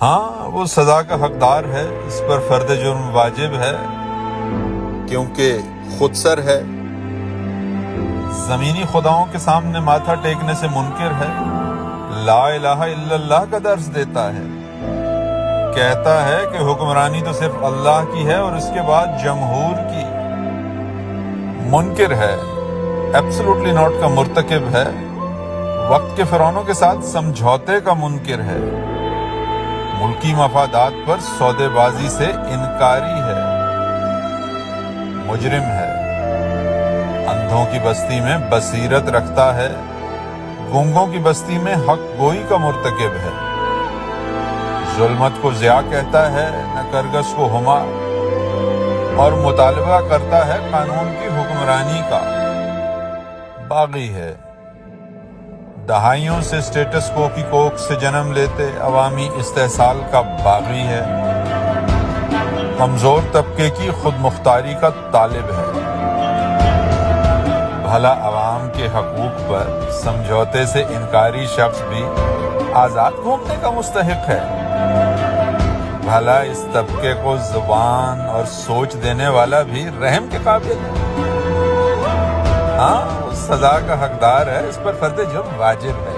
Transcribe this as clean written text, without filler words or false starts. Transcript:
ہاں وہ سزا کا حقدار ہے، اس پر فرد جرم واجب ہے کیونکہ خود سر ہے، زمینی خداؤں کے سامنے ماتھا ٹیکنے سے منکر ہے، لا الہ الا اللہ کا درس دیتا ہے، کہتا ہے کہ حکمرانی تو صرف اللہ کی ہے اور اس کے بعد جمہور کی، منکر ہے، ایبسولوٹلی ناٹ کا مرتکب ہے، وقت کے فرعونوں کے ساتھ سمجھوتے کا منکر ہے، ملکی مفادات پر سودے بازی سے انکاری ہے، مجرم ہے، اندھوں کی بستی میں بصیرت رکھتا ہے، گونگوں کی بستی میں حق گوئی کا مرتکب ہے، ظلمت کو ضیاء کہتا ہے، نہ کرگس کو ہما، اور مطالبہ کرتا ہے قانون کی حکمرانی کا، باغی ہے، دہائیوں سے اسٹیٹس کو کی کوکھ سے جنم لیتے عوامی استحصال کا باغی ہے، کمزور طبقے کی خود مختاری کا طالب ہے، بھلا عوام کے حقوق پر سمجھوتے سے انکاری شخص بھی آزاد گھومنے کا مستحق ہے، بھلا اس طبقے کو زبان اور سوچ دینے والا بھی رحم کے قابل ہے، ہاں سزا کا حقدار ہے، اس پر فرد جرم واجب ہے۔